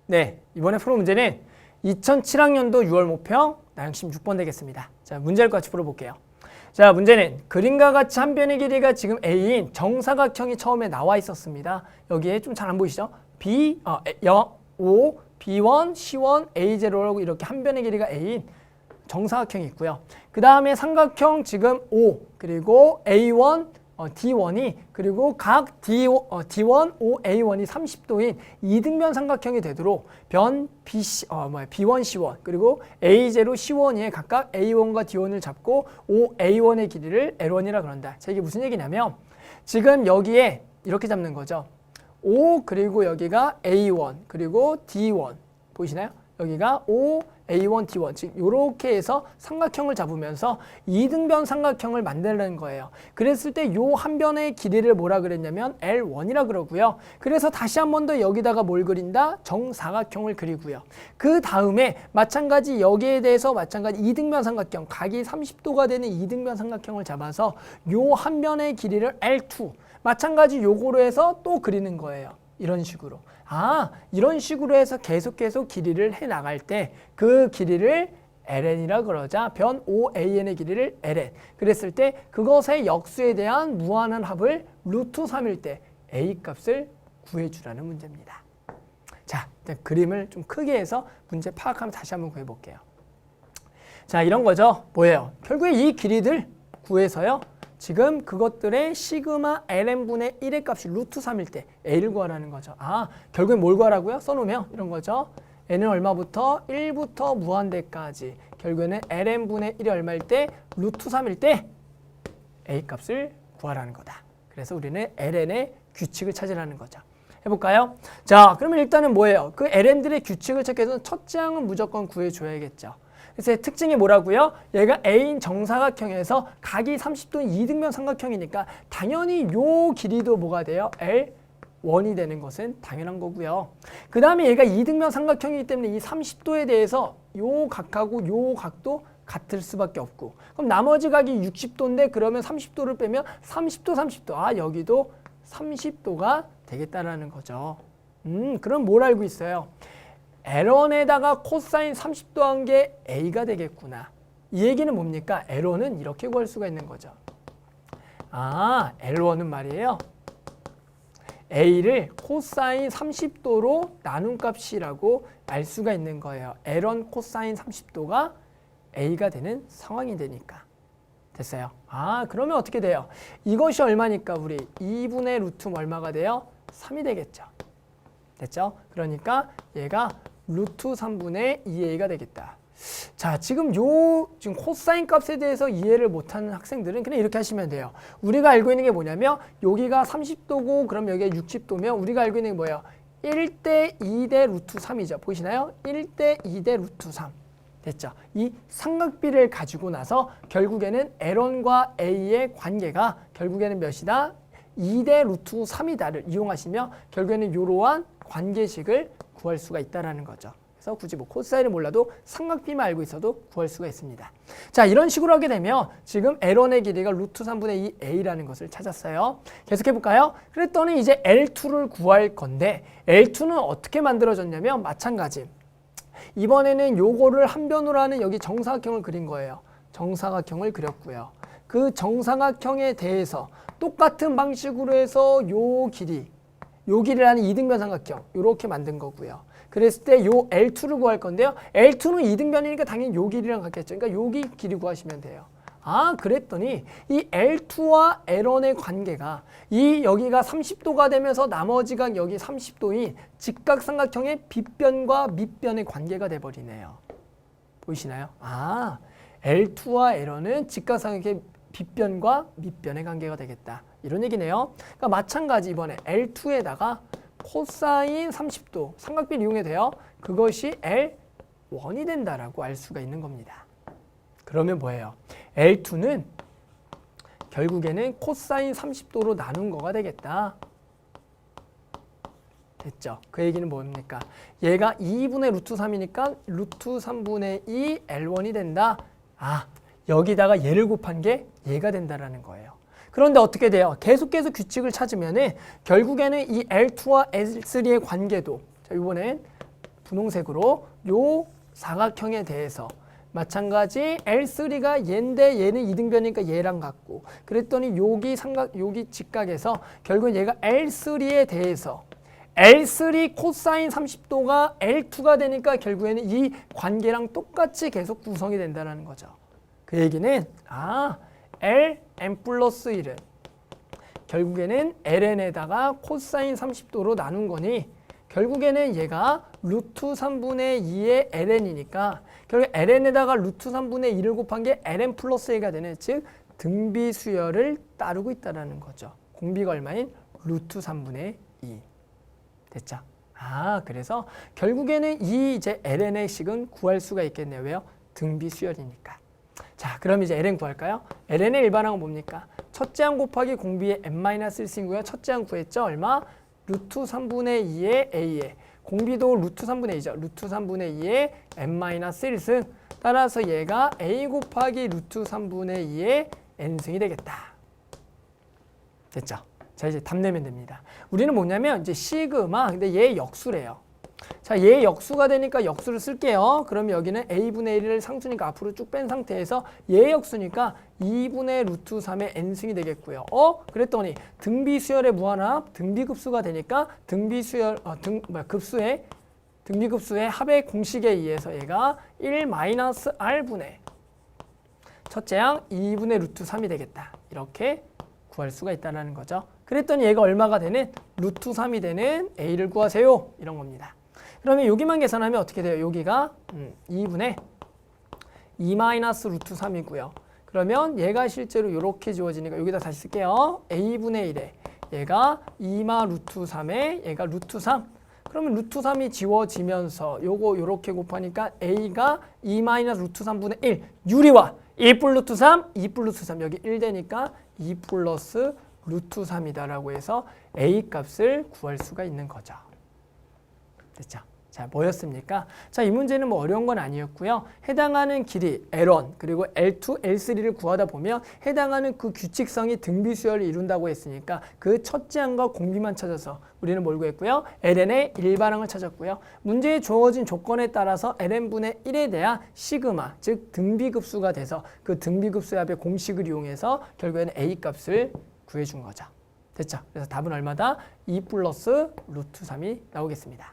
네, 이번에 풀어 문제는 2007학년도 6월 모평 나형 16번 되겠습니다. 자, 문제를 같이 풀어볼게요. 자, 문제는 그림과 같이 한 변의 길이가 지금 A인 정사각형이 처음에 나와 있었습니다. 여기에 좀 잘 안 보이시죠? O, B1, C1, A0라고 이렇게 한 변의 길이가 A인 정사각형이 있고요. 그 다음에 삼각형 지금 O, 그리고 A1, D1이 그리고 각 D1, O, A1이 30도인 이등변 삼각형이 되도록 변 B1, C1 그리고 A0, C1에 각각 A1과 D1을 잡고 O, A1의 길이를 L1이라 그런다. 자, 이게 무슨 얘기냐면 지금 여기에 이렇게 잡는 거죠. O 그리고 여기가 A1 그리고 D1 보이시나요? 여기가 O, A1, D1 즉 이렇게 해서 삼각형을 잡으면서 이등변 삼각형을 만들는 거예요. 그랬을 때 요 한 변의 길이를 뭐라 그랬냐면 L1이라 그러고요. 그래서 다시 한 번 더 여기다가 뭘 그린다? 정사각형을 그리고요. 그 다음에 마찬가지 여기에 대해서 마찬가지 이등변 삼각형 각이 30도가 되는 이등변 삼각형을 잡아서 요 한 변의 길이를 L2 마찬가지 요거로 해서 또 그리는 거예요. 이런 식으로. 이런 식으로 해서 계속 길이를 해 나갈 때 그 길이를 ln이라 그러자 변 OAN의 길이를 ln. 그랬을 때 그것의 역수에 대한 무한한 합을 루트 3일 때 A 값을 구해주라는 문제입니다. 자, 일단 그림을 좀 크게 해서 문제 파악하면 다시 한번 구해볼게요. 자, 이런 거죠. 뭐예요? 결국에 이 길이들 구해서요. 지금 그것들의 시그마 ln분의 1의 값이 루트 3일 때 A를 구하라는 거죠. 결국엔 뭘 구하라고요? 써놓으면 이런 거죠. n은 얼마부터? 1부터 무한대까지. 결국에는 ln분의 1이 얼마일 때? 루트 3일 때 A 값을 구하라는 거다. 그래서 우리는 ln의 규칙을 찾으라는 거죠. 해볼까요? 자, 그러면 일단은 뭐예요? 그 ln들의 규칙을 찾기 위해서 첫째 항은 무조건 구해줘야겠죠. 그래서 특징이 뭐라고요? 얘가 A인 정사각형에서 각이 30도인 이등변 삼각형이니까 당연히 요 길이도 뭐가 돼요? L1이 되는 것은 당연한 거고요. 그 다음에 얘가 이등변 삼각형이기 때문에 이 30도에 대해서 요 각하고 요 각도 같을 수밖에 없고 그럼 나머지 각이 60도인데 그러면 30도를 빼면 30도. 여기도 30도가 되겠다라는 거죠. 그럼 뭘 알고 있어요? L1에다가 코사인 30도 한 게 A가 되겠구나. 이 얘기는 뭡니까? L1은 이렇게 구할 수가 있는 거죠. L1은 말이에요. A를 코사인 30도로 나눈 값이라고 알 수가 있는 거예요. L1 코사인 30도가 A가 되는 상황이 되니까. 됐어요. 그러면 어떻게 돼요? 이것이 얼마니까 우리 2분의 루트 얼마가 돼요? 3이 되겠죠. 됐죠? 그러니까 얘가 루트 3분의 2a가 되겠다. 자, 지금 코사인 값에 대해서 이해를 못하는 학생들은 그냥 이렇게 하시면 돼요. 우리가 알고 있는 게 뭐냐면 여기가 30도고 그럼 여기가 60도면 우리가 알고 있는 게 뭐예요? 1대 2대 루트 3이죠. 보이시나요? 1대 2대 루트 3. 됐죠? 이 삼각비를 가지고 나서 결국에는 L1과 A의 관계가 결국에는 몇이다? 2대 루트 3이다를 이용하시면 결국에는 이러한 관계식을 구할 수가 있다는 거죠. 그래서 굳이 코사인을 몰라도 삼각비만 알고 있어도 구할 수가 있습니다. 자, 이런 식으로 하게 되면 지금 L1의 길이가 루트 3분의 2a라는 것을 찾았어요. 계속해볼까요? 그랬더니 이제 L2를 구할 건데 L2는 어떻게 만들어졌냐면 마찬가지. 이번에는 요거를 한 변으로 하는 여기 정사각형을 그린 거예요. 정사각형을 그렸고요. 그 정사각형에 대해서 똑같은 방식으로 해서 요 길이라는 이등변 삼각형 이렇게 만든 거고요. 그랬을 때 요 L2를 구할 건데요. L2는 이등변이니까 당연히 요 길이랑 같겠죠. 그러니까 여기 길이 구하시면 돼요. 그랬더니 이 L2와 L1의 관계가 여기가 30도가 되면서 나머지가 여기 30도인 직각삼각형의 빗변과 밑변의 관계가 돼버리네요. 보이시나요? L2와 L1은 직각삼각형의 빗변과 밑변의 관계가 되겠다. 이런 얘기네요. 그러니까 마찬가지 이번에 L2에다가 코사인 30도 삼각비를 이용해도 돼요. 그것이 L1이 된다라고 알 수가 있는 겁니다. 그러면 뭐예요? L2는 결국에는 코사인 30도로 나눈 거가 되겠다. 됐죠? 그 얘기는 뭡니까? 얘가 2분의 루트 3이니까 루트 3분의 2 L1이 된다. 여기다가 얘를 곱한 게 얘가 된다라는 거예요. 그런데 어떻게 돼요? 계속해서 규칙을 찾으면은 결국에는 이 L2와 L3의 관계도 자, 이번엔 분홍색으로 요 사각형에 대해서 마찬가지 L3가 얘인데 얘는 이등변이니까 얘랑 같고 그랬더니 여기 직각에서 결국 얘가 L3에 대해서 L3 코사인 30도가 L2가 되니까 결국에는 이 관계랑 똑같이 계속 구성이 된다는 거죠. 그 얘기는 LN 플러스 1은 결국에는 LN에다가 코사인 30도로 나눈 거니 결국에는 얘가 루트 3분의 2의 LN이니까 결국 LN에다가 루트 3분의 2를 곱한 게 LN 플러스 1가 되는 즉 등비수열을 따르고 있다는 거죠. 공비가 얼마인? 루트 3분의 2. 됐죠? 그래서 결국에는 이 이제 LN의 식은 구할 수가 있겠네요. 왜요? 등비수열이니까. 자, 그럼 이제 LN 구할까요? LN의 일반항은 뭡니까? 첫째 항 곱하기 공비의 n-1승이고요. 첫째 항 구했죠? 얼마? 루트 3분의 2의 A에 공비도 루트 3분의 2죠. 루트 3분의 2의 n-1승 따라서 얘가 A 곱하기 루트 3분의 2의 n승이 되겠다. 됐죠? 자, 이제 답 내면 됩니다. 우리는 뭐냐면 이제 시그마 근데 얘 역수래요. 자, 얘 역수가 되니까 역수를 쓸게요. 그럼 여기는 a분의 1을 상수니까 앞으로 쭉 뺀 상태에서 얘 역수니까 2분의 루트 3의 n승이 되겠고요. 그랬더니 등비수열의 무한합 등비급수가 되니까 등비급수의 합의 공식에 의해서 얘가 1-r분의 첫째 항 2분의 루트 3이 되겠다. 이렇게 구할 수가 있다는 거죠. 그랬더니 얘가 얼마가 되는? 루트 3이 되는 a를 구하세요. 이런 겁니다. 그러면 여기만 계산하면 어떻게 돼요? 여기가 2분의 2 마이너스 루트 3이고요. 그러면 얘가 실제로 이렇게 지워지니까 여기다 다시 쓸게요. a분의 1에 얘가 2마 루트 3에 얘가 루트 3. 그러면 루트 3이 지워지면서 요거 요렇게 곱하니까 a가 2 마이너스 루트 3분의 1 유리와 2 플러스 루트 3, 2 플러스 루트 3 여기 1 되니까 2 플러스 루트 3이다라고 해서 a 값을 구할 수가 있는 거죠. 됐죠? 자, 뭐였습니까? 자, 이 문제는 뭐 어려운 건 아니었고요. 해당하는 길이 L1 그리고 L2, L3를 구하다 보면 해당하는 그 규칙성이 등비수열을 이룬다고 했으니까 그 첫째 항과 공비만 찾아서 우리는 뭘 구했고요? LN의 일반항을 찾았고요. 문제에 주어진 조건에 따라서 LN분의 1에 대한 시그마, 즉 등비급수가 돼서 그 등비급수의 합의 공식을 이용해서 결국에는 A 값을 구해준 거죠. 됐죠? 그래서 답은 얼마다? 2 플러스 루트 3이 나오겠습니다.